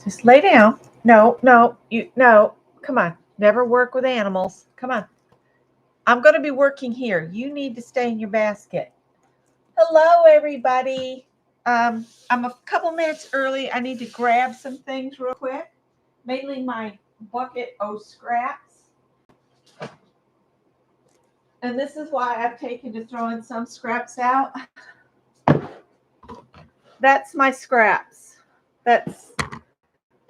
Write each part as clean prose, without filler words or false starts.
Just lay down. No, no. Come on. Never work with animals. Come on. I'm going to be working here. You need to stay in your basket. Hello, everybody. I'm a couple minutes early. I need to grab some things real quick. Mainly my bucket of scraps. And this is why I've taken to throwing some scraps out. That's my scraps. That's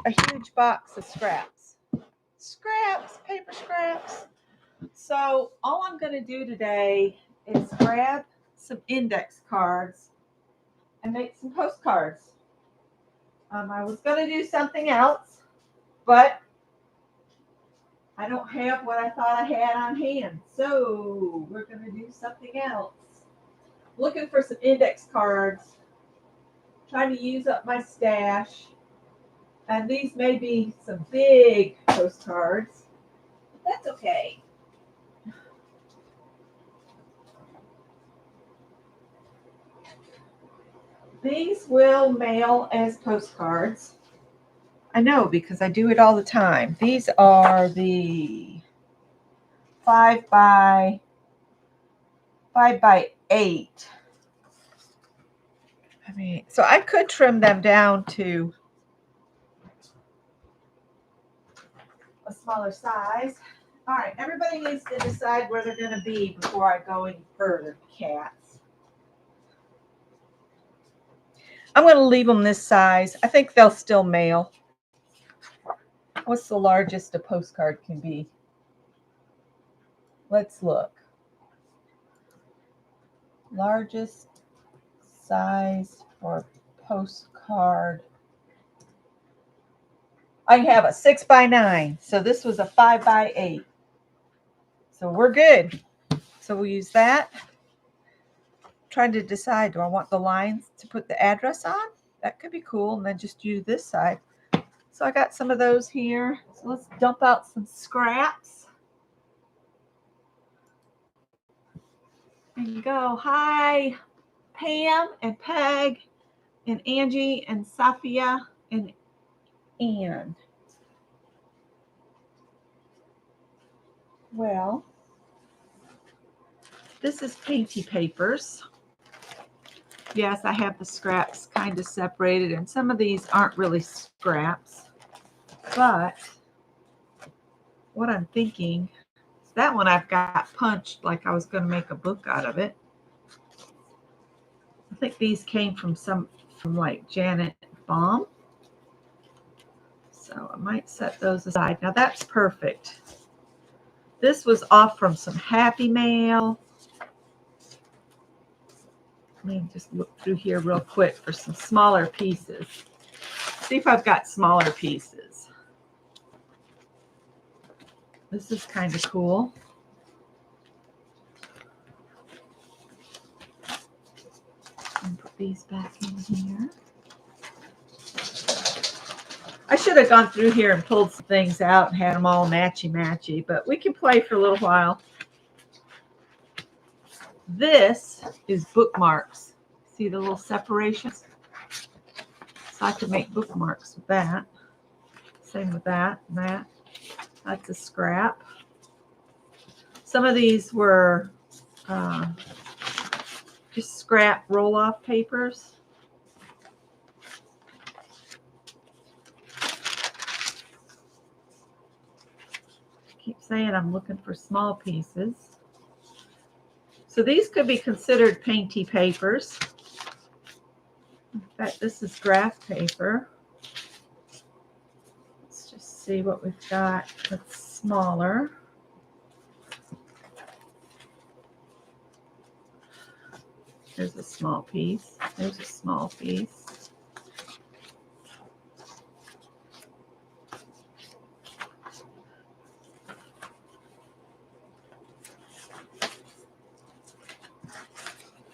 a huge box of scraps. Scraps, paper scraps. So all I'm going to do today is grab some index cards and make some postcards. I was going to do something else, but I don't have what I thought I had on hand. So we're going to do something else. Looking for some index cards, trying to use up my stash. And these may be some big postcards, but that's okay. These will mail as postcards. I know because I do it all the time. These are the 5 by 8. I mean, so I could trim them down to a smaller size. All right, everybody needs to decide where they're going to be before I go any further, cats. I'm going to leave them this size. I think they'll still mail. What's the largest a postcard can be? Let's look. Largest size for postcard. I have a 6 by 9. So this was a 5 by 8. So we're good. So we'll use that. Trying to decide, do I want the lines to put the address on? That could be cool. And then just use this side. So I got some of those here. So let's dump out some scraps. There you go. Hi, Pam and Peg and Angie and Safia and Ann. Well, this is Painty Papers. Yes, I have the scraps kind of separated, and some of these aren't really scraps. But what I'm thinking is that one I've got punched like I was going to make a book out of it. I think these came from like Janet Baum. So I might set those aside. Now that's perfect. This was off from some Happy Mail. Let me just look through here real quick for some smaller pieces. See if I've got smaller pieces. This is kind of cool. And put these back in here. I should have gone through here and pulled some things out and had them all matchy-matchy, but we can play for a little while. This is bookmarks. See the little separations? So I could make bookmarks with that. Same with that and that. That's a scrap. Some of these were just scrap roll-off papers. Keep saying I'm looking for small pieces. So these could be considered painty papers. In fact, this is graph paper. Let's just see what we've got that's smaller. There's a small piece. There's a small piece.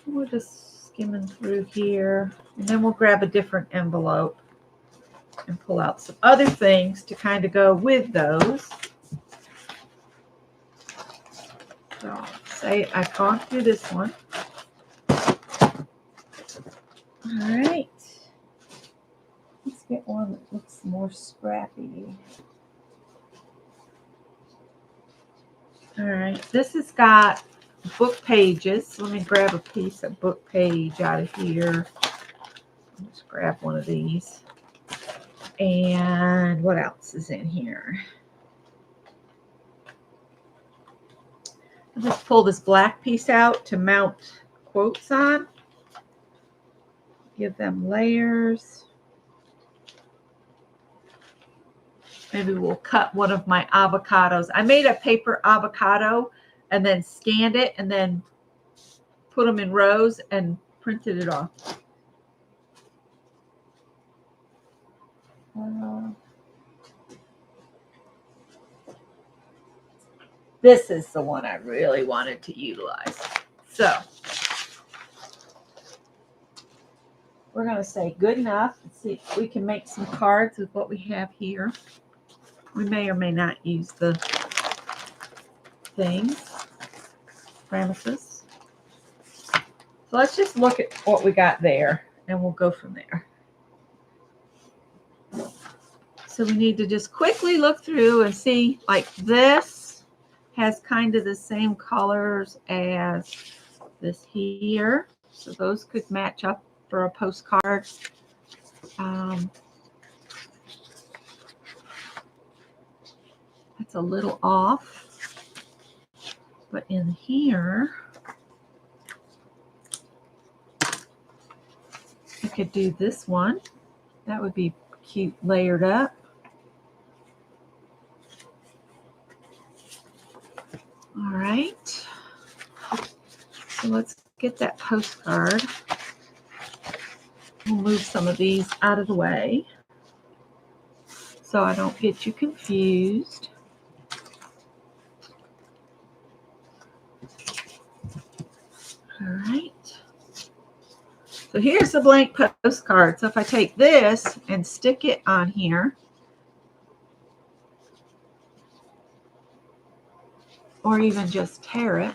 We're just skimming through here, and then we'll grab a different envelope and pull out some other things to kind of go with those. So say I've gone through this one. All right. Let's get one that looks more scrappy. All right, this has got book pages. Let me grab a piece of book page out of here. Let's grab one of these. And what else is in here? I'll just pull this black piece out to mount quotes on. Give them layers. Maybe we'll cut one of my avocados. I made a paper avocado and then scanned it and then put them in rows and printed it off. This is the one I really wanted to utilize. So we're going to say good enough. Let's see if we can make some cards with what we have here. We may or may not use the things, premises. So let's just look at what we got there and we'll go from there. So we need to just quickly look through and see, like this has kind of the same colors as this here. So those could match up for a postcard. That's a little off. But in here, I could do this one. That would be cute layered up. All right. So let's get that postcard. We'll move some of these out of the way so I don't get you confused. All right. So here's the blank postcard. So if I take this and stick it on here, or even just tear it,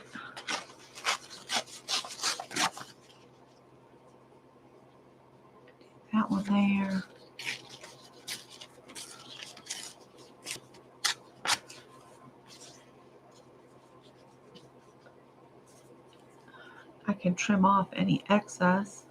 that one there. I can trim off any excess.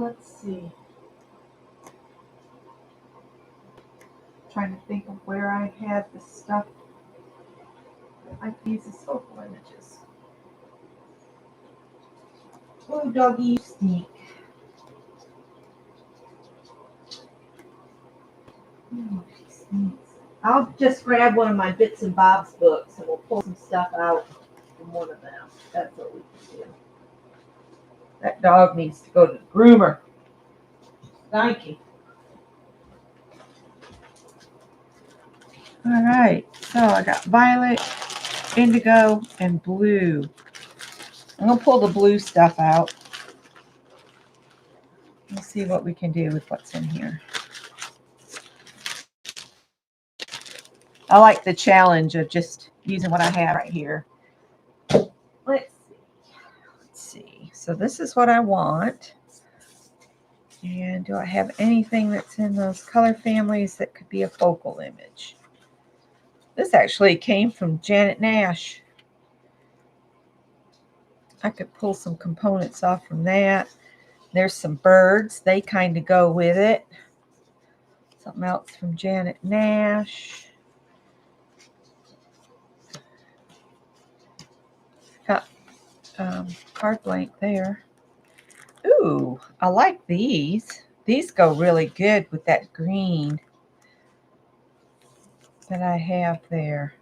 Let's see. Trying to think of where I had the stuff. I use as focal images. Oh, doggy, you stink. Oh, she stinks. I'll just grab one of my Bits and Bob's books and we'll pull some stuff out from one of them. That's what we can do. That dog needs to go to the groomer. Thank you. All right, so I got violet, indigo, and blue. I'm going to pull the blue stuff out. Let's see what we can do with what's in here. I like the challenge of just using what I have right here. Let's see. So this is what I want. And do I have anything that's in those color families that could be a focal image? This actually came from Janet Nash. I could pull some components off from that. There's some birds. They kind of go with it. Something else from Janet Nash. Got card blank there. Ooh, I like these. These go really good with that green that I have there.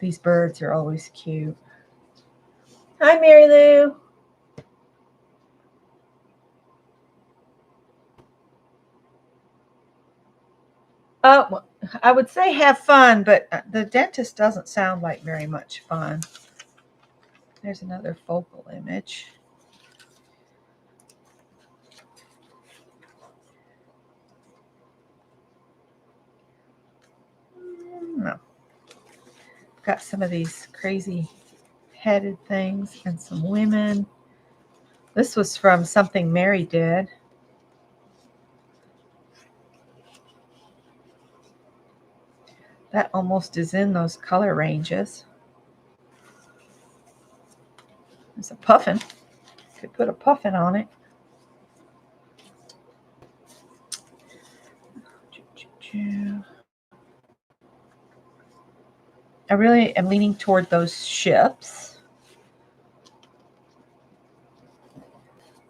These birds are always cute. Hi, Mary Lou. Well, I would say have fun, but the dentist doesn't sound like very much fun. There's another focal image. No. Got some of these crazy headed things and some women. This was from something Mary did. That almost is in those color ranges. There's a puffin. Could put a puffin on it. I really am leaning toward those ships.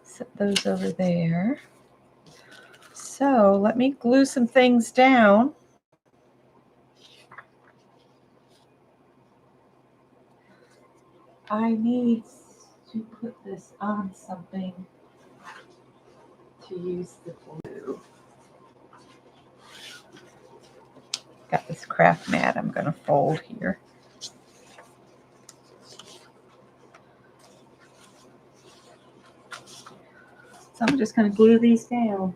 Set those over there. So let me glue some things down. I need to put this on something to use the glue. Got this craft mat I'm going to fold here. So I'm just going to glue these down.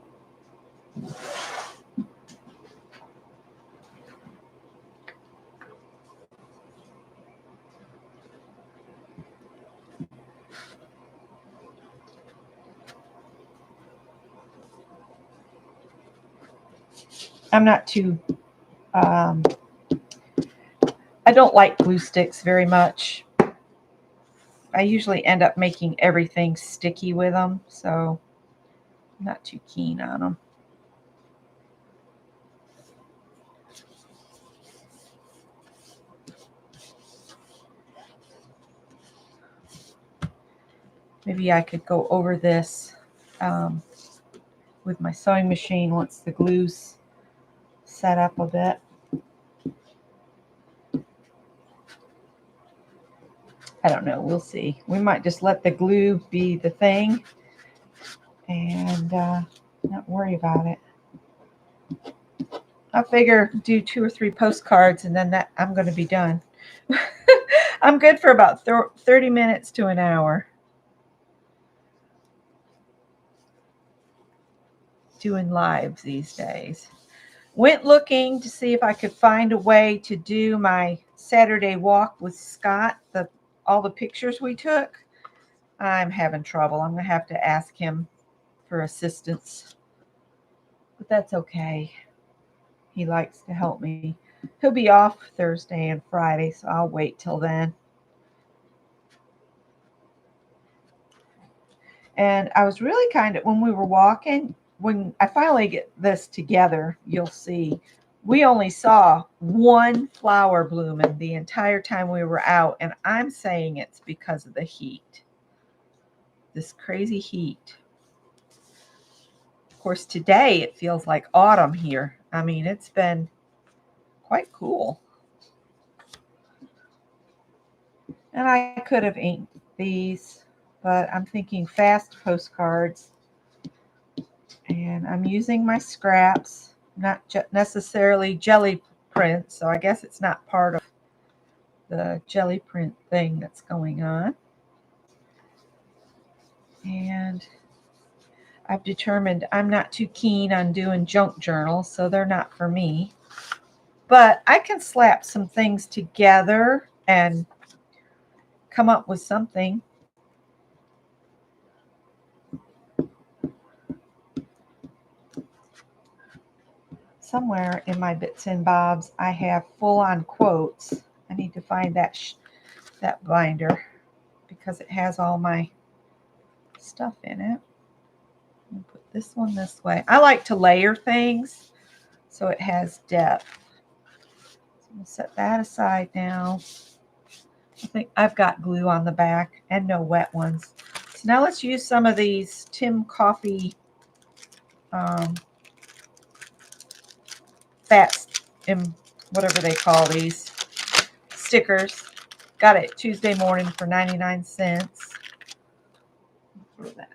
I'm not too, I don't like glue sticks very much. I usually end up making everything sticky with them, so I'm not too keen on them. Maybe I could go over this with my sewing machine once the glue's set up a bit. I don't know. We'll see. We might just let the glue be the thing and not worry about it. I figure do 2 or 3 postcards and then that I'm going to be done. I'm good for about 30 minutes to an hour doing lives these days. Went looking to see if I could find a way to do my Saturday walk with Scott, all the pictures we took. I'm having trouble. I'm going to have to ask him for assistance. But that's okay. He likes to help me. He'll be off Thursday and Friday, so I'll wait till then. And I was really kind of, when we were walking, when I finally get this together, you'll see, we only saw one flower blooming the entire time we were out. And I'm saying it's because of the heat. This crazy heat. Of course, today it feels like autumn here. I mean, it's been quite cool. And I could have inked these, but I'm thinking fast postcards. And I'm using my scraps, not necessarily jelly print, so I guess it's not part of the jelly print thing that's going on. And I've determined I'm not too keen on doing junk journals, so they're not for me. But I can slap some things together and come up with something. Somewhere in my bits and bobs, I have full-on quotes. I need to find that binder because it has all my stuff in it. I'll put this one this way. I like to layer things so it has depth. So I'm going to set that aside now. I think I've got glue on the back and no wet ones. Now let's use some of these Tim Coffee fat and whatever they call these stickers. Got it Tuesday morning for 99 cents.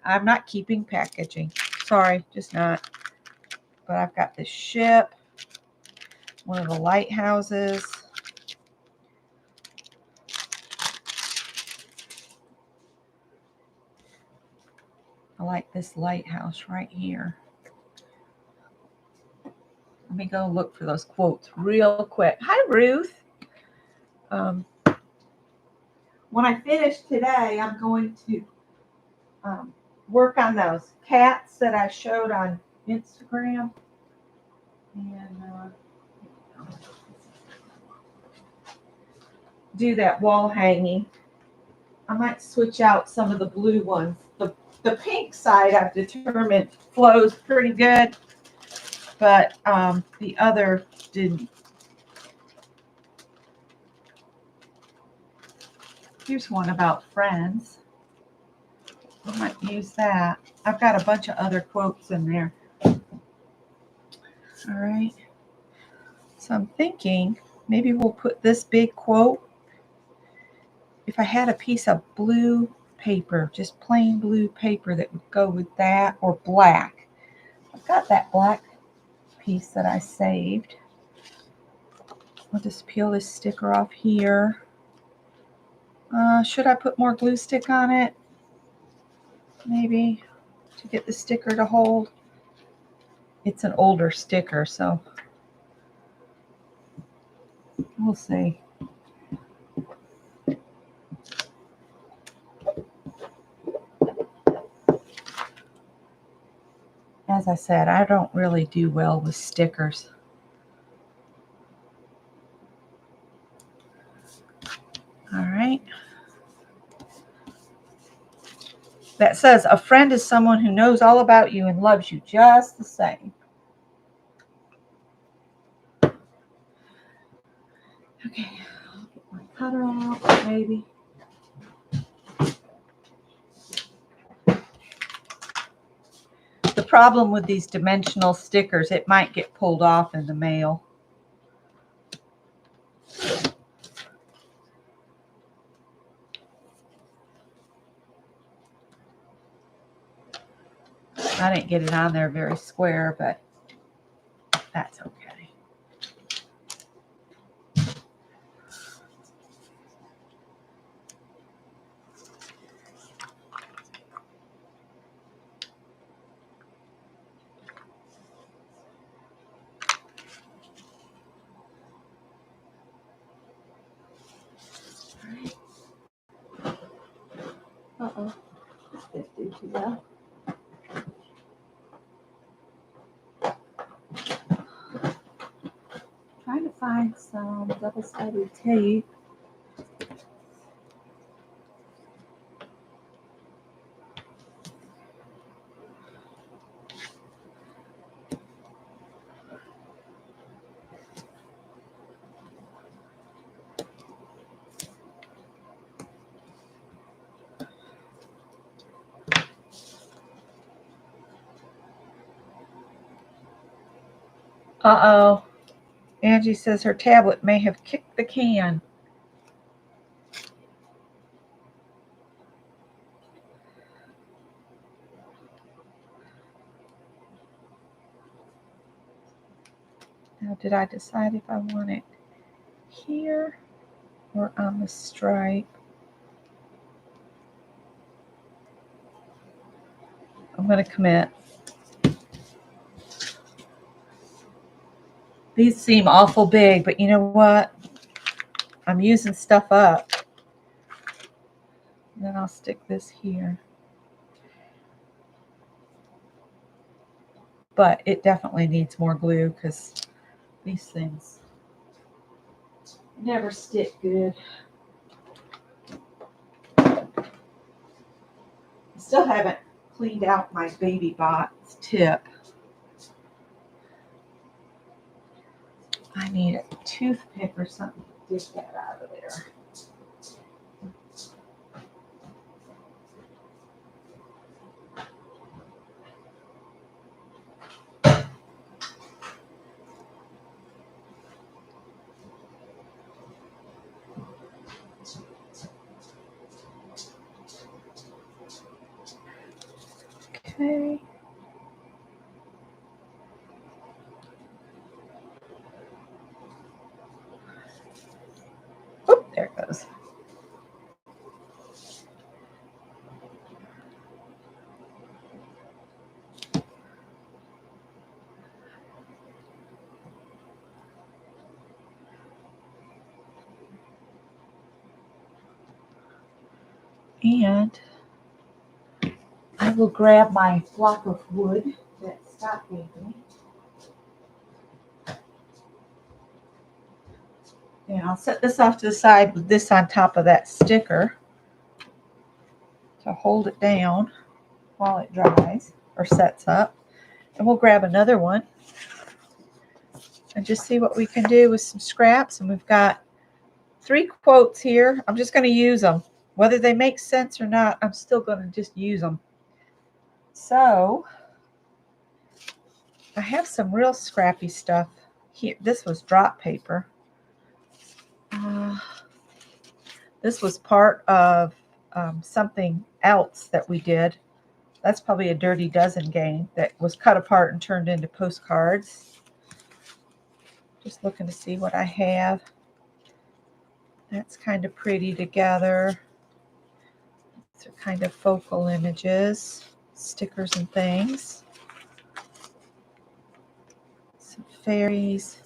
I'm not keeping packaging. Sorry, just not. But I've got this ship, one of the lighthouses. I like this lighthouse right here. Let me go look for those quotes real quick. Hi, Ruth. When I finish today, I'm going to work on those cats that I showed on Instagram. And do that wall hanging. I might switch out some of the blue ones. The pink side I've determined flows pretty good, but the other didn't. Here's one about friends. I might use that. I've got a bunch of other quotes in there. All right. So I'm thinking maybe we'll put this big quote. If I had a piece of blue paper, just plain blue paper that would go with that, or black. I've got that black piece that I saved. I'll just peel this sticker off here. Should I put more glue stick on it? Maybe to get the sticker to hold. It's an older sticker, so we'll see. As I said, I don't really do well with stickers. All right. That says, a friend is someone who knows all about you and loves you just the same. Okay, I'll get my cutter out, maybe. The problem with these dimensional stickers, it might get pulled off in the mail. I didn't get it on there very square, but that's okay. Uh-oh. This did too well. Trying to find some double-sided tape. Uh-oh. Angie says her tablet may have kicked the can. Now, did I decide if I want it here or on the stripe? I'm going to commit. These seem awful big, but you know what? I'm using stuff up. And then I'll stick this here. But it definitely needs more glue because these things never stick good. I still haven't cleaned out my baby box tip. I need a toothpick or something to dig that out of there. Okay. Oop, there it goes. And I will grab my block of wood that Scott gave me. And I'll set this off to the side with this on top of that sticker to hold it down while it dries or sets up. And we'll grab another one and just see what we can do with some scraps. And we've got 3 quotes here. I'm just going to use them. Whether they make sense or not, I'm still going to just use them. So I have some real scrappy stuff here. This was drop paper. This was part of something else that we did. That's probably a Dirty Dozen game that was cut apart and turned into postcards. Just looking to see what I have. That's kind of pretty together. These are kind of focal images, stickers and things. Some fairies.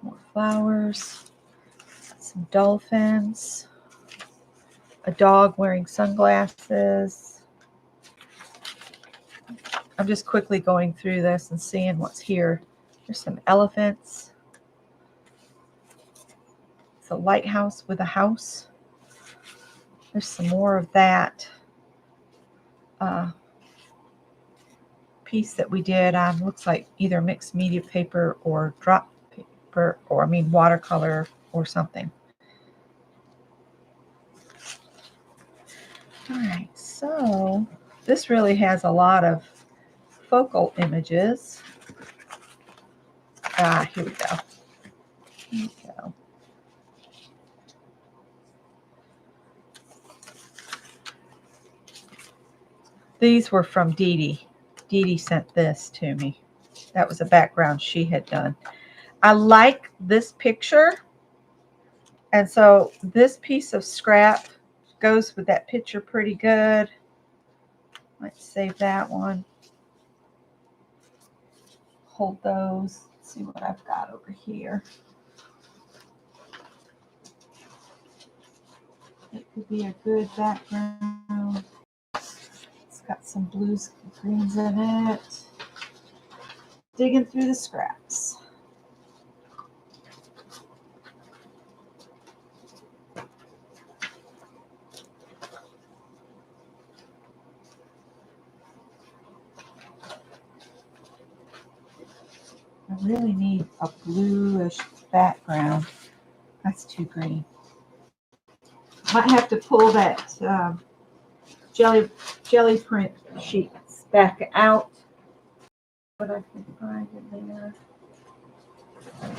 More flowers. Some dolphins. A dog wearing sunglasses. I'm just quickly going through this and seeing what's here. There's some elephants. It's a lighthouse with a house. There's some more of that piece that we did on, looks like either mixed media paper or drop paper, or watercolor or something. All right, so this really has a lot of focal images. Here we go. Here we go. These were from Dee Dee. Dee Dee sent this to me. That was a background she had done. I like this picture, and so this piece of scrap goes with that picture pretty good. Let's save that one. Hold those. Let's see what I've got over here. It could be a good background. It's got some blues and greens in it. Digging through the scraps. I really need a bluish background. That's too green. Might have to pull that jelly print sheets back out. But I can find in there.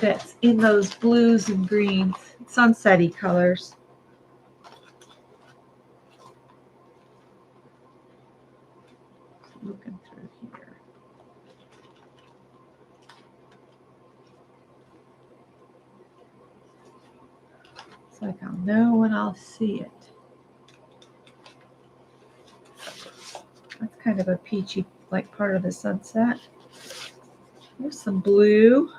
That's in those blues and greens, sunsetty colors. Looking through here. It's like I'll know when I'll see it. That's kind of a peachy, like part of the sunset. There's some blue.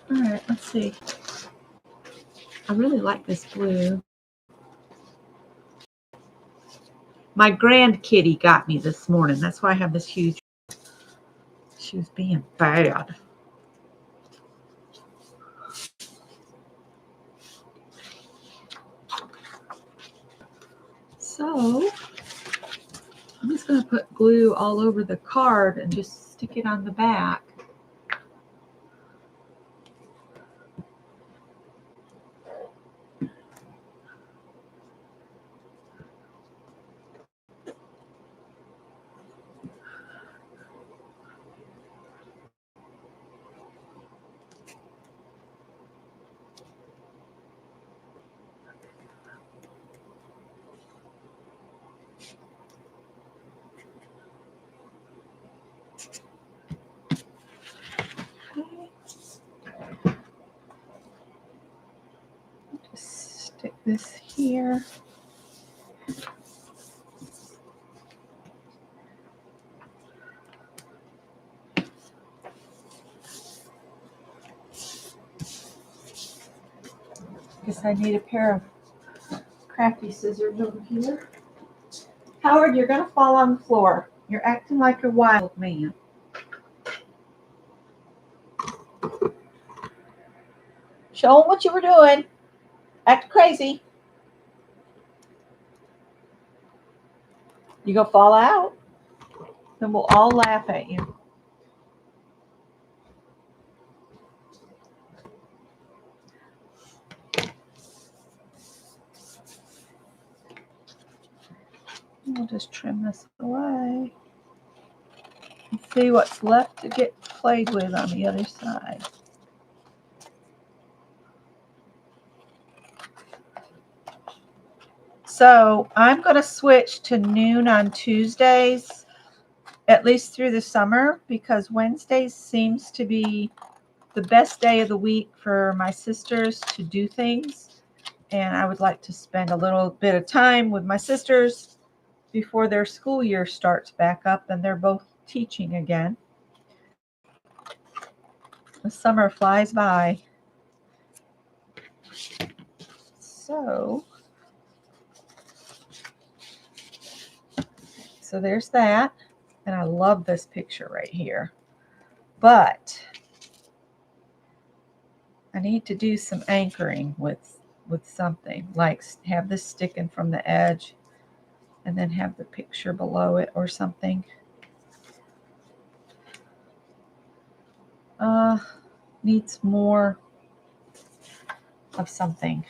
All right, let's see. I really like this blue. My grand kitty got me this morning. That's why I have this huge. She was being bad. So I'm just going to put glue all over the card and just stick it on the back. this here. Guess I need a pair of crafty scissors over here. Howard, you're going to fall on the floor. You're acting like a wild man. Show them what you were doing. Act crazy. You gonna fall out? Then we'll all laugh at you. We'll just trim this away and see what's left to get played with on the other side. So I'm going to switch to noon on Tuesdays, at least through the summer, because Wednesdays seems to be the best day of the week for my sisters to do things. And I would like to spend a little bit of time with my sisters before their school year starts back up and they're both teaching again. The summer flies by. So there's that. And I love this picture right here. But I need to do some anchoring with something, like have this sticking from the edge and then have the picture below it or something. Needs more of something.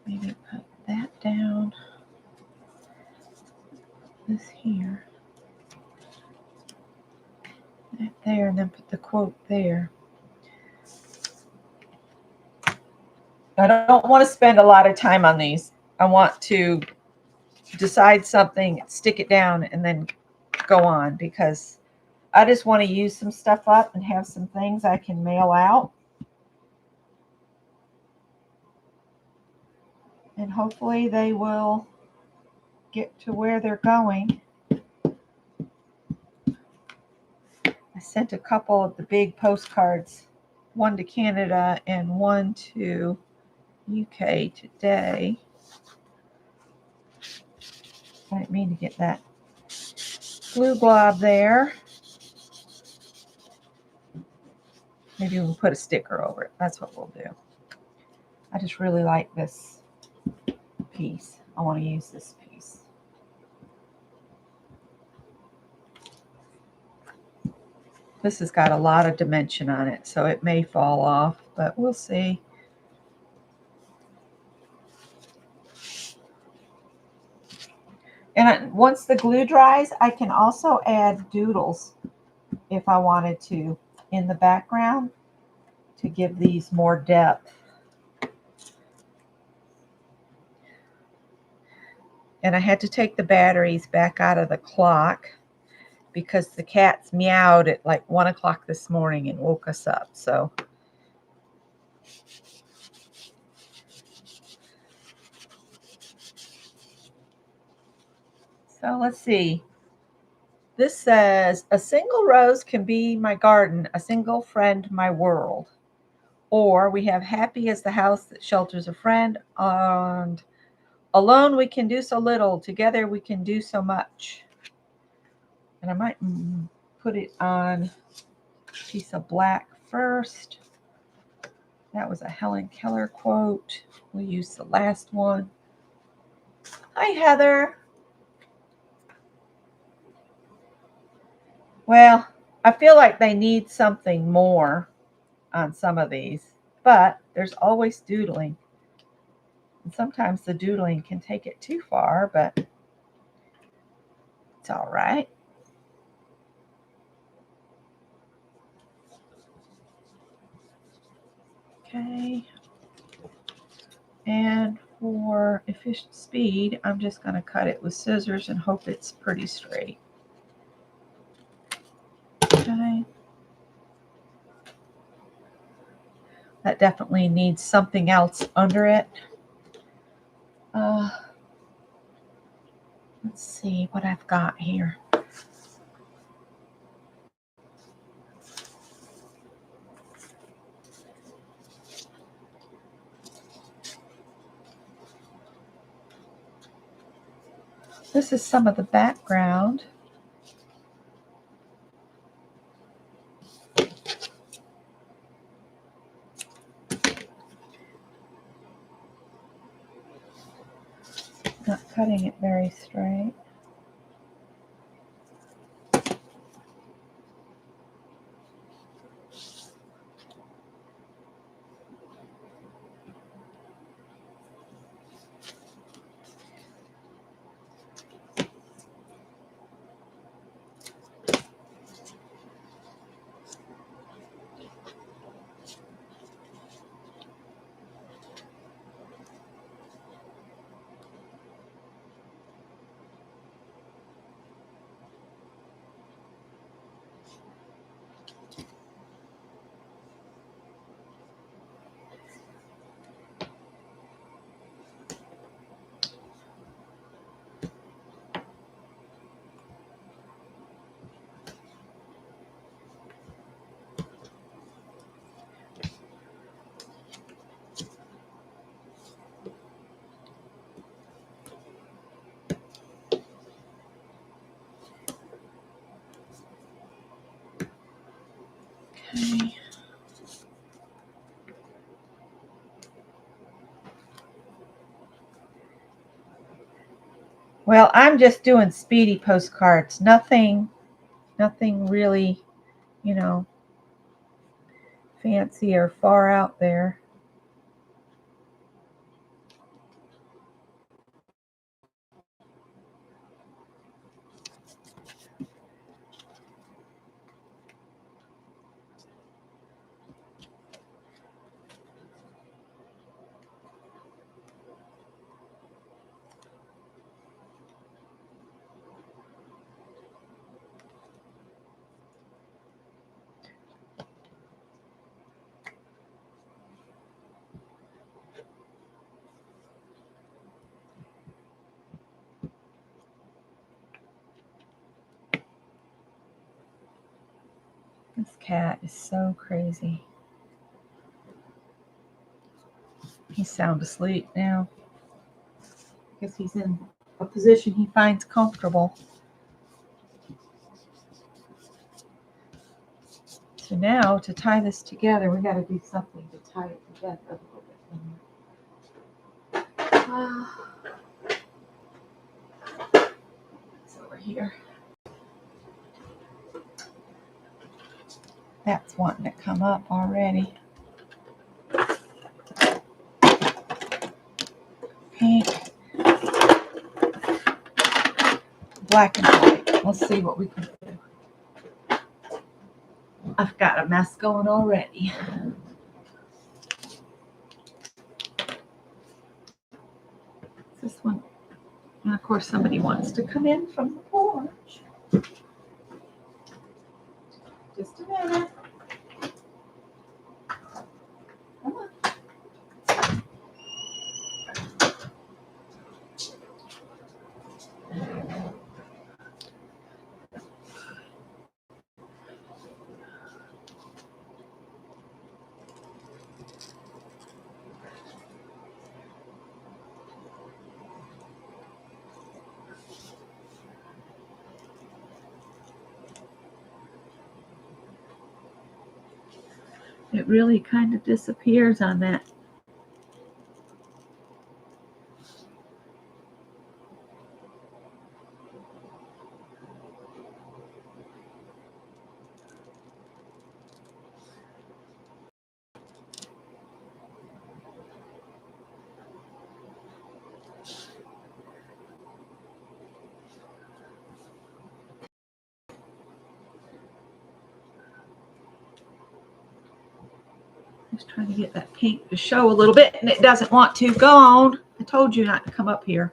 Maybe put that down. This here. That there, and then put the quote there. I don't want to spend a lot of time on these. I want to decide something, stick it down, and then go on, because I just want to use some stuff up and have some things I can mail out. And hopefully they will get to where they're going. I sent a couple of the big postcards, one to Canada and one to UK today. I didn't mean to get that glue glob there. Maybe we'll put a sticker over it. That's what we'll do. I just really like this piece. I want to use this piece. This has got a lot of dimension on it, so it may fall off, but we'll see. And once the glue dries, I can also add doodles if I wanted to in the background to give these more depth. And I had to take the batteries back out of the clock because the cats meowed at like 1 o'clock this morning and woke us up. So let's see. This says, a single rose can be my garden, a single friend my world. Or we have happy as the house that shelters a friend, and alone we can do so little, together we can do so much. And I might put it on a piece of black first. That was a Helen Keller quote. We'll use the last one. Hi, Heather. Well, I feel like they need something more on some of these, but there's always doodling. And sometimes the doodling can take it too far, but it's all right. Okay. And for efficient speed, I'm just going to cut it with scissors and hope it's pretty straight. Okay. that definitely needs something else under it. Let's see what I've got here. This is some of the background. Not cutting it very straight. Okay. Well, I'm just doing speedy postcards. Nothing really, you know, fancy or far out there. This cat is so crazy. He's sound asleep now because he's in a position he finds comfortable. So now to tie this together, we got to do something to tie it together a little bit. It's over here. That's wanting to come up already. Pink, black and white. Let's see what we can do. I've got a mess going already. This one. And of course somebody wants to come in from the porch. Just a minute. Come on. It really kind of disappears on that. Just trying to get that pink to show a little bit, and it doesn't want to. Go on. I told you not to come up here.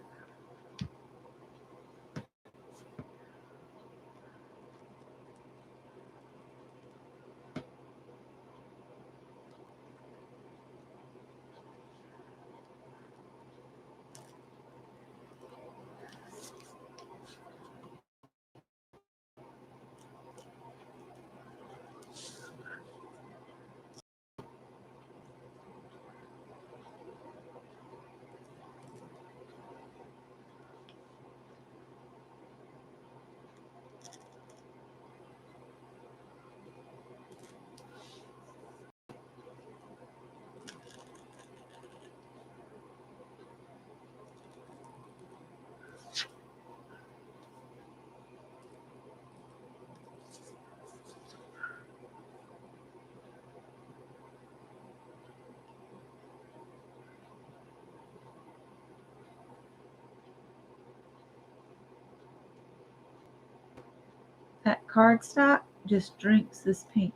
That cardstock just drinks this pink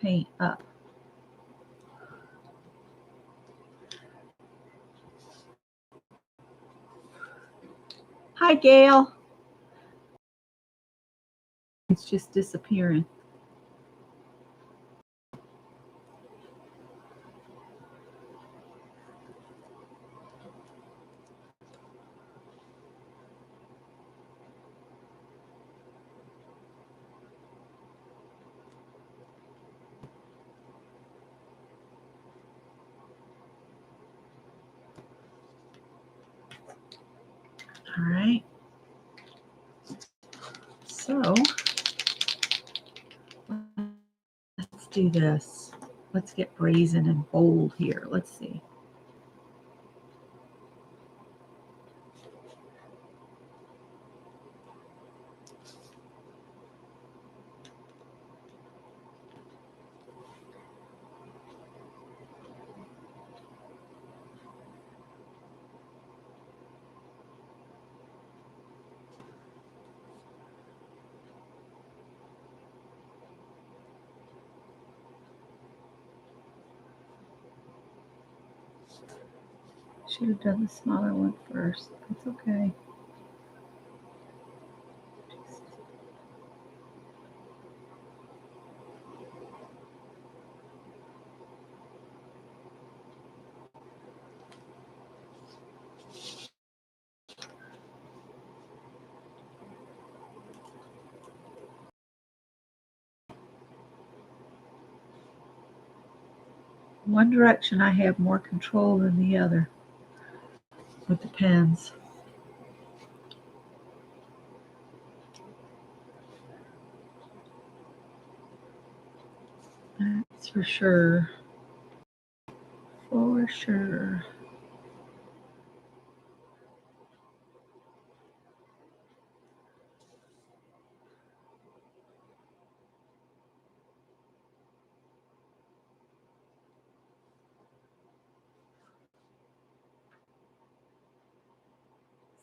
paint up. Hi, Gail. It's just disappearing. All right. So let's do this. Let's get brazen and bold here. Let's see. Should have done the smaller one first. That's okay. One direction I have more control than the other with the pens. That's for sure. For sure.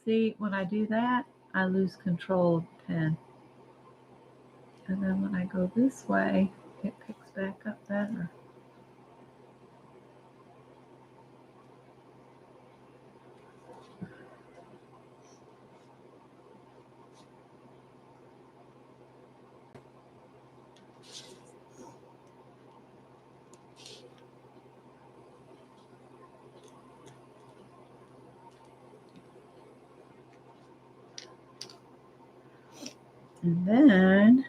See, when I do that, I lose control of the pen. And then when I go this way, it picks back up better. And then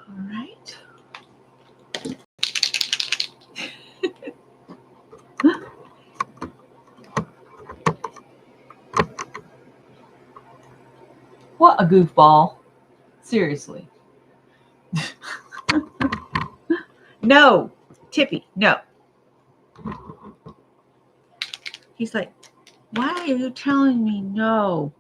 all right. What a goofball. Seriously. No, Tippy, no. He's like, why are you telling me no?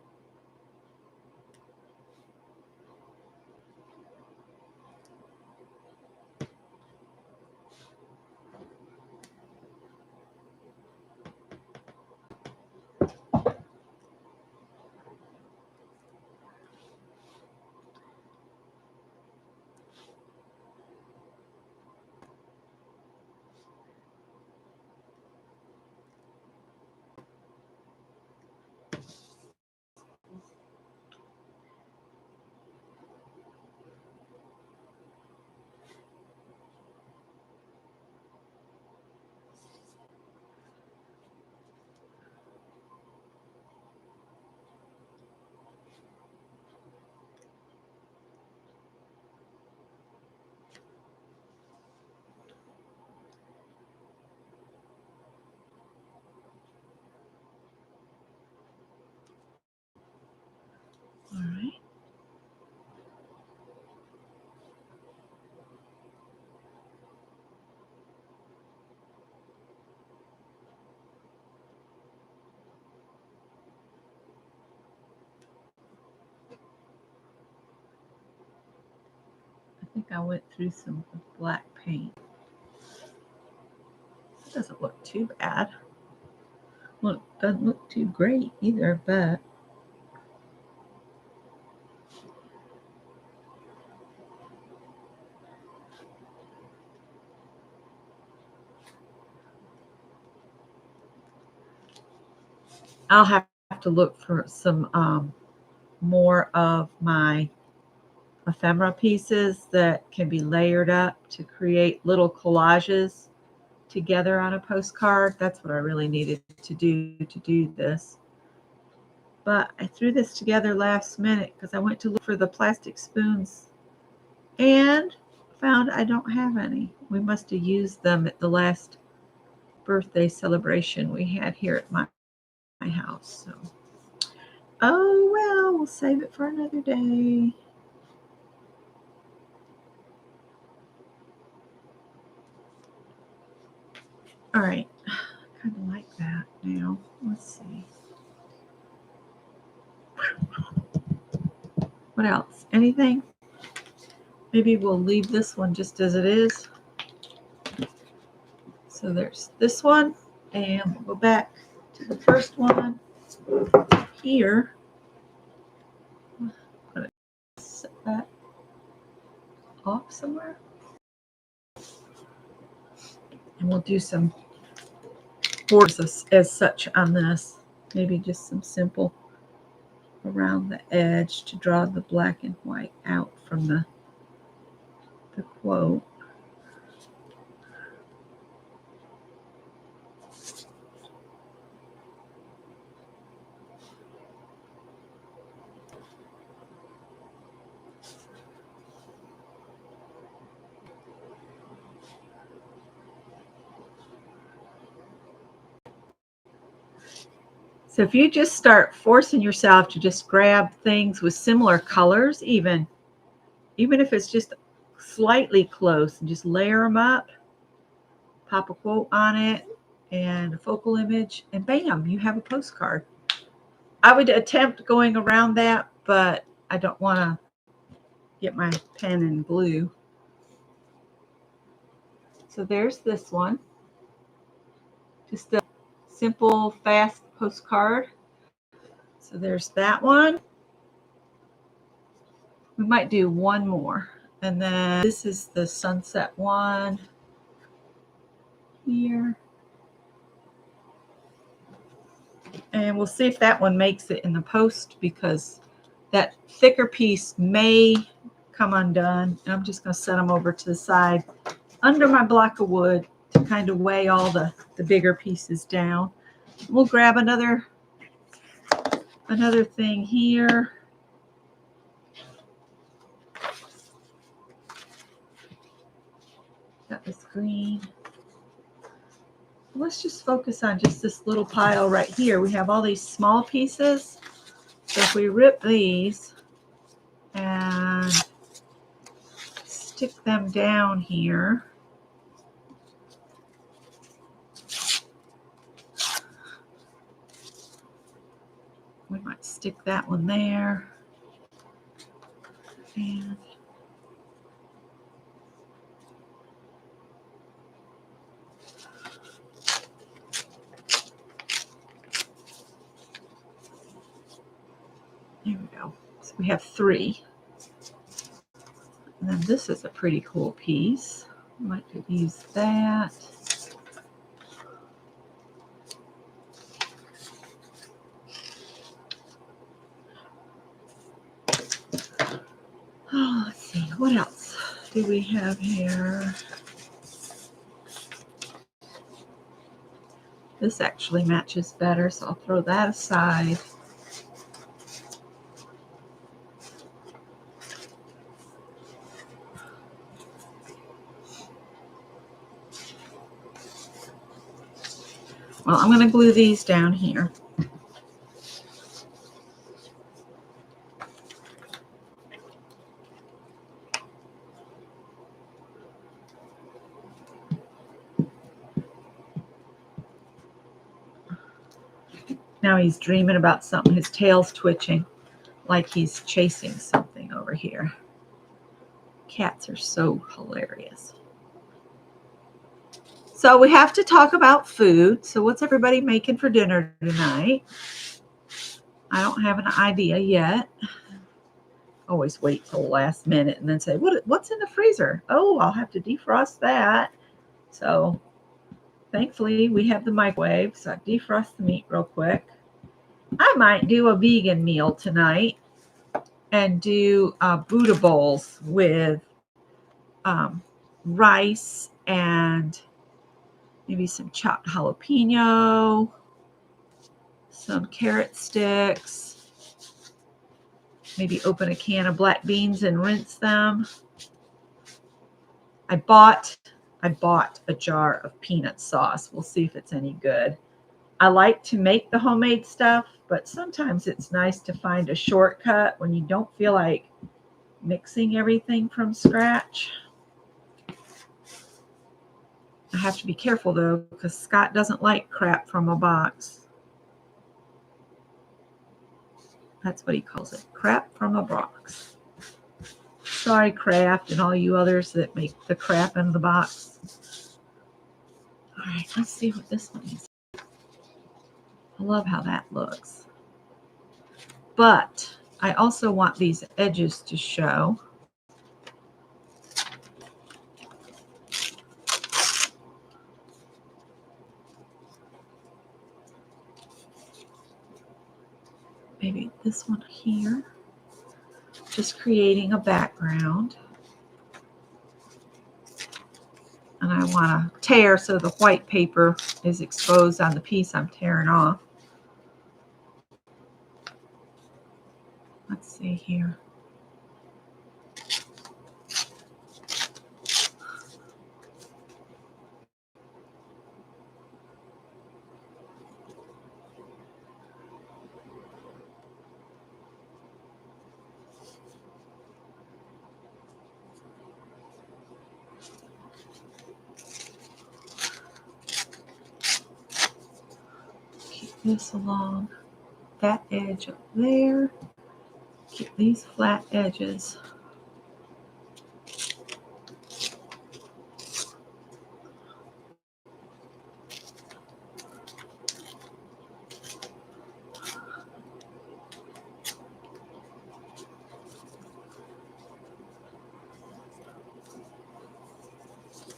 think I went through some black paint. It doesn't look too bad. Well, it doesn't look too great either, but I'll have to look for some more of my ephemera pieces that can be layered up to create little collages together on a postcard. That's what I really needed to do this. But I threw this together last minute because I went to look for the plastic spoons and found I don't have any. We must have used them at the last birthday celebration we had here at my house. So, oh well, we'll save it for another day. All right, kind of like that now. Let's see. What else? Anything? Maybe we'll leave this one just as it is. So there's this one, and we'll go back to the first one here. I'm going to set that off somewhere. And we'll do some borders as such on this. Maybe just some simple around the edge to draw the black and white out from the quote. So if you just start forcing yourself to just grab things with similar colors, even if it's just slightly close, and just layer them up, pop a quote on it and a focal image, and bam, you have a postcard. I would attempt going around that, but I don't want to get my pen and glue. So there's this one. Just a simple, fast postcard. So there's that one. We might do one more. And then this is the sunset one here. And we'll see if that one makes it in the post, because that thicker piece may come undone. And I'm just going to set them over to the side under my block of wood to kind of weigh all the bigger pieces down. We'll grab another thing here. Got this green. Let's just focus on just this little pile right here. We have all these small pieces. So if we rip these and stick them down here, we might stick that one there. And there we go. So we have 3. And then this is a pretty cool piece. Might could use that. Oh, let's see. What else do we have here? This actually matches better, so I'll throw that aside. Well, I'm going to glue these down here. Now he's dreaming about something. His tail's twitching like he's chasing something over here. Cats are so hilarious. So we have to talk about food. So what's everybody making for dinner tonight? I don't have an idea yet. Always wait till the last minute and then say, what's in the freezer? Oh, I'll have to defrost that. So thankfully we have the microwave, so I defrost the meat real quick. I might do a vegan meal tonight and do Buddha bowls with rice and maybe some chopped jalapeno, some carrot sticks, maybe open a can of black beans and rinse them. I bought a jar of peanut sauce. We'll see if it's any good. I like to make the homemade stuff, but sometimes it's nice to find a shortcut when you don't feel like mixing everything from scratch. I have to be careful though, because Scott doesn't like crap from a box. That's what he calls it, crap from a box. Sorry, Kraft, and all you others that make the crap in the box. All right, let's see what this one is. I love how that looks. But I also want these edges to show. Maybe this one here. Just creating a background. And I want to tear so the white paper is exposed on the piece I'm tearing off. Let's see here. Keep this along that edge up there. Keep these flat edges.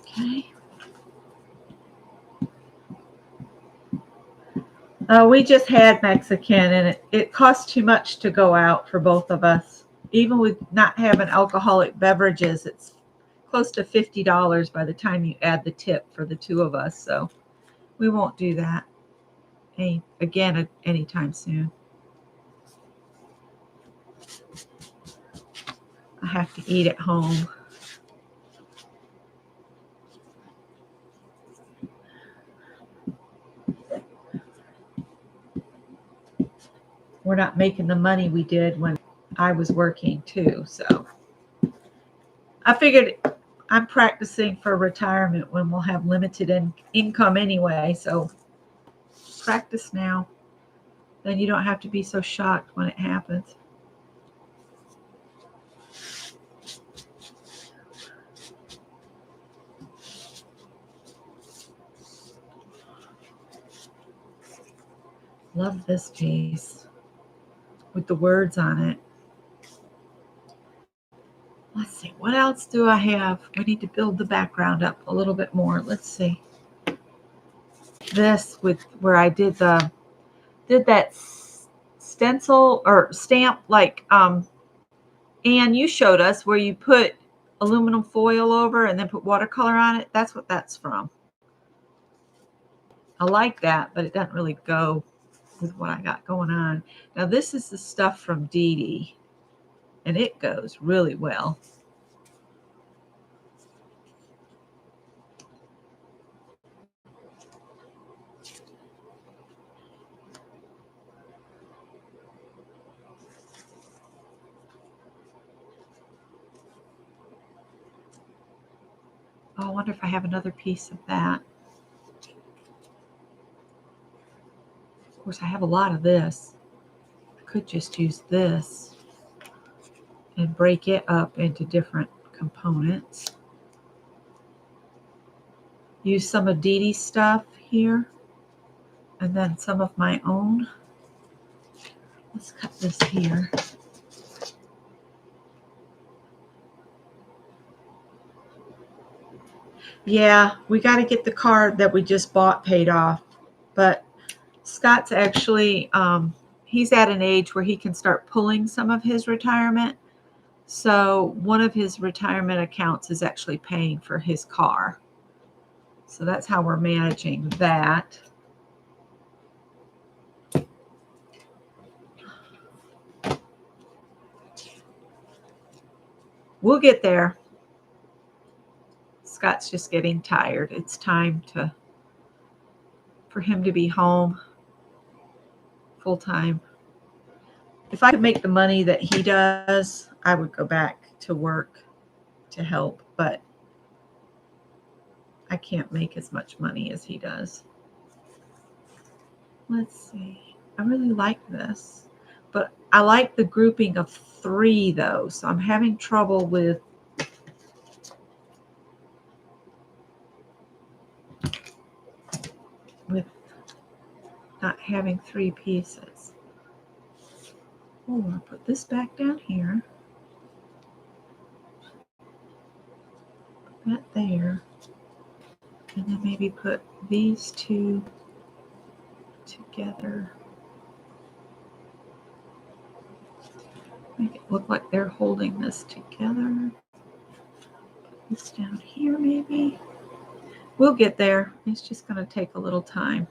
Okay. We just had Mexican, and it costs too much to go out for both of us. Even with not having alcoholic beverages, it's close to $50 by the time you add the tip for the two of us. So we won't do that again anytime soon. I have to eat at home. We're not making the money we did when I was working too. So I figured I'm practicing for retirement when we'll have limited income anyway. So practice now. Then you don't have to be so shocked when it happens. Love this piece with the words on it. Let's see, what else do I have? We need to build the background up a little bit more. Let's see. This with where I did that stencil or stamp like Anne, you showed us where you put aluminum foil over and then put watercolor on it. That's what that's from. I like that, but it doesn't really go with what I got going on. Now this is the stuff from Dee Dee, and it goes really well. Oh, I wonder if I have another piece of that. Of course, I have a lot of this. I could just use this and break it up into different components. Use some of Dee Dee's stuff here, and then some of my own. Let's cut this here. Yeah, we got to get the car that we just bought paid off. But Scott's actually, he's at an age where he can start pulling some of his retirement. So one of his retirement accounts is actually paying for his car. So that's how we're managing that. We'll get there. Scott's just getting tired. It's time for him to be home full time. If I could make the money that he does, I would go back to work to help, but I can't make as much money as he does. Let's see. I really like this, but I like the grouping of 3 though, so I'm having trouble with not having 3 pieces. Oh, I'll put this back down here. Put that there. And then maybe put these 2 together. Make it look like they're holding this together. Put this down here maybe. We'll get there. It's just going to take a little time.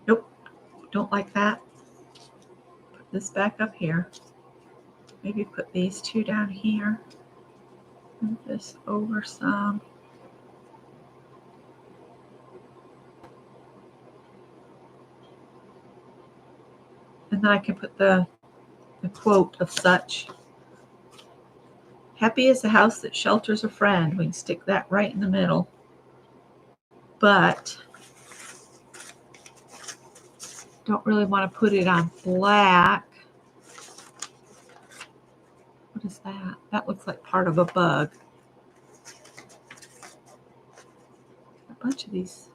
Nope, don't like that. Put this back up here. Maybe put these 2 down here. Move this over some. And then I can put the quote of such. Happy is a house that shelters a friend. We can stick that right in the middle. But don't really want to put it on black. What is that? That looks like part of a bug. A bunch of these.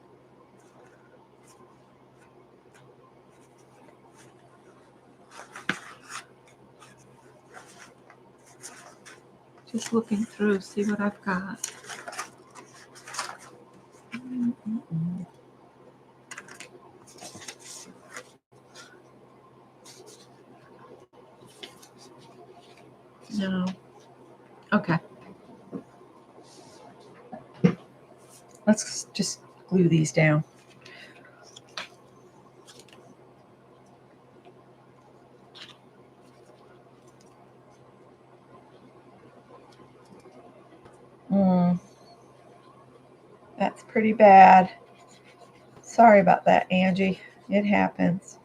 Just looking through, see what I've got. No. Okay. Let's just glue these down. That's pretty bad. Sorry about that, Angie. It happens.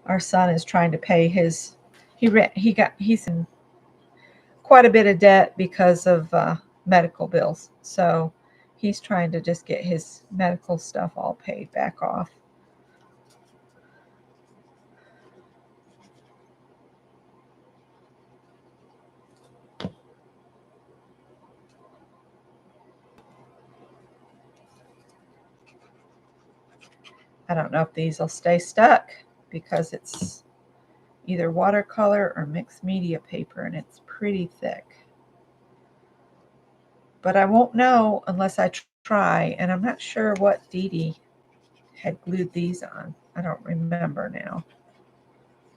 Our son is trying to pay his. He's in quite a bit of debt because of medical bills. So he's trying to just get his medical stuff all paid back off. I don't know if these will stay stuck because it's either watercolor or mixed media paper and it's pretty thick. But I won't know unless I try, and I'm not sure what Dee Dee had glued these on. I don't remember now.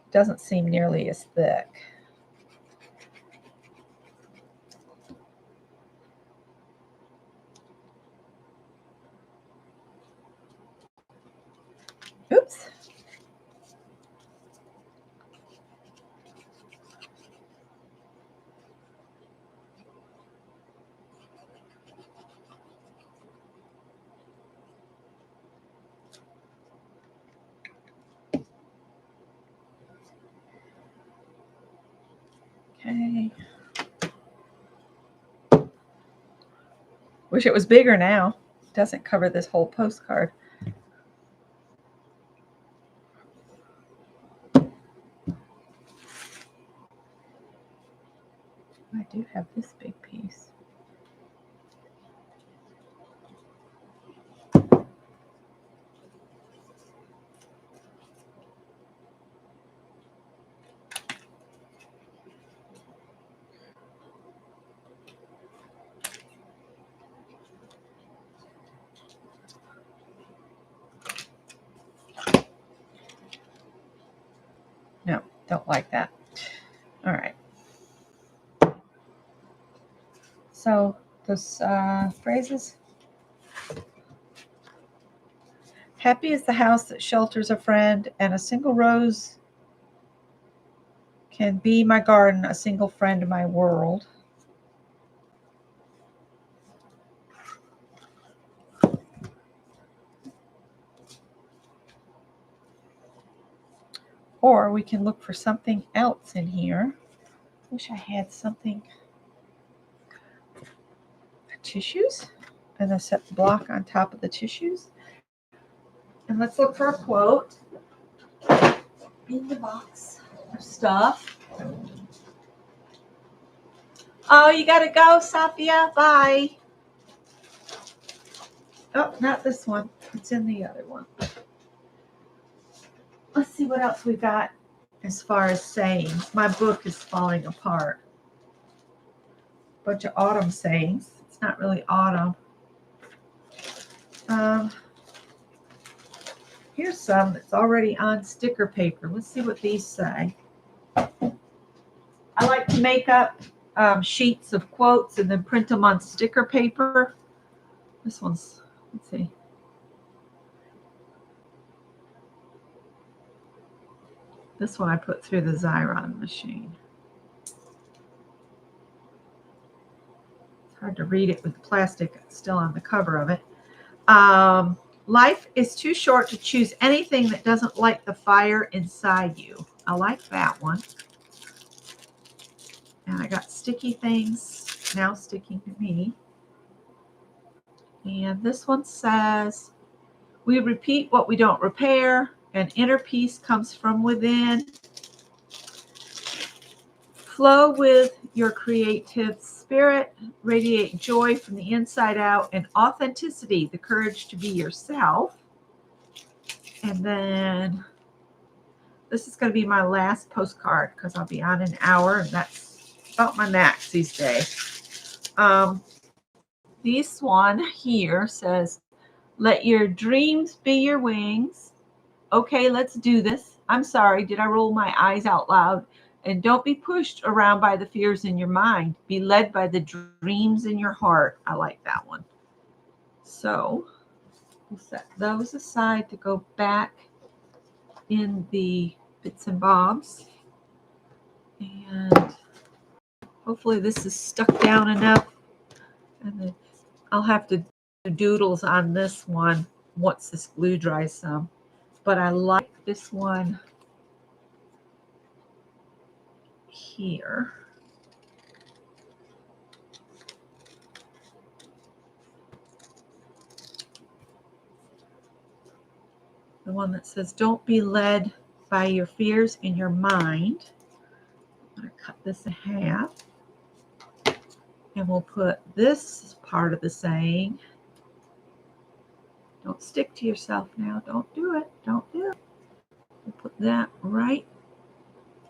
It doesn't seem nearly as thick. Oops. Okay. Wish it was bigger now. It doesn't cover this whole postcard. do have this big piece. No, don't like that. All right. So those phrases. Happy is the house that shelters a friend, and a single rose can be my garden, a single friend my world. Or we can look for something else in here. Wish I had something. Tissues. And I set the block on top of the tissues. And let's look for a quote in the box of stuff. Oh, you gotta go, Safia. Bye. Oh, not this one. It's in the other one. Let's see what else we got as far as sayings. My book is falling apart. Bunch of autumn sayings. It's not really autumn. Here's some that's already on sticker paper. Let's see what these say. I like to make up sheets of quotes and then print them on sticker paper. This one's, let's see. This one I put through the Xyron machine. It's hard to read it with the plastic still on the cover of it. Life is too short to choose anything that doesn't light the fire inside you. I like that one. And I got sticky things now sticking to me. And this one says, we repeat what we don't repair, and inner peace comes from within. Flow with your creative spirit, radiate joy from the inside out, and authenticity, the courage to be yourself. And then this is going to be my last postcard because I'll be on an hour, and that's about my max these days. This one here says, let your dreams be your wings. Okay, let's do this. I'm sorry, did I roll my eyes out loud? And don't be pushed around by the fears in your mind. Be led by the dreams in your heart. I like that one. So we'll set those aside to go back in the bits and bobs. And hopefully this is stuck down enough. And then I'll have to do doodles on this one once this glue dries some. But I like this one here. The one that says, don't be led by your fears in your mind. I'm going to cut this in half. And we'll put this part of the saying. Don't stick to yourself now. Don't do it. Don't do it. We'll put that right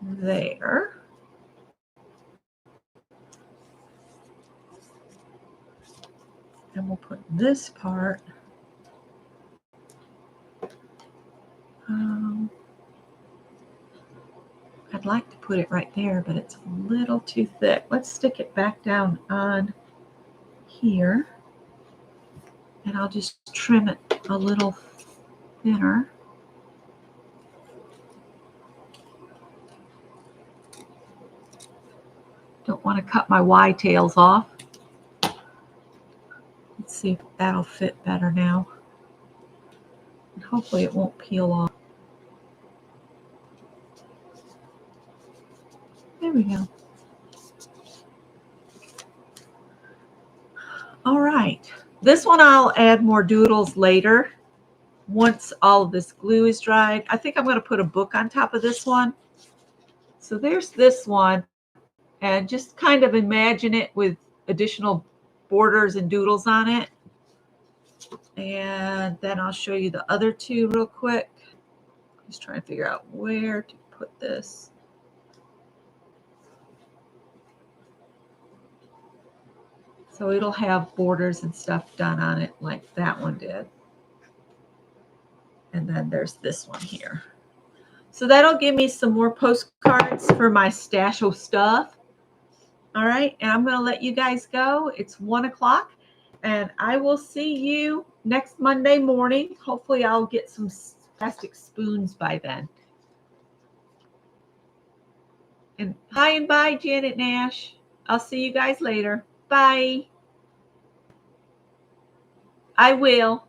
there. And we'll put this part. I'd like to put it right there, but it's a little too thick. Let's stick it back down on here. And I'll just trim it a little thinner. Don't want to cut my Y tails off. Let's see if that'll fit better now. And hopefully it won't peel off. There we go. All right. This one I'll add more doodles later once all of this glue is dried. I think I'm going to put a book on top of this one. So there's this one. And just kind of imagine it with additional borders and doodles on it. And then I'll show you the other two real quick. Just trying to figure out where to put this. So it'll have borders and stuff done on it like that one did. And then there's this one here. So that'll give me some more postcards for my stash of stuff. All right, and I'm going to let you guys go. It's 1 o'clock, and I will see you next Monday morning. Hopefully I'll get some plastic spoons by then. And hi and bye, Janet Nash. I'll see you guys later. Bye. I will.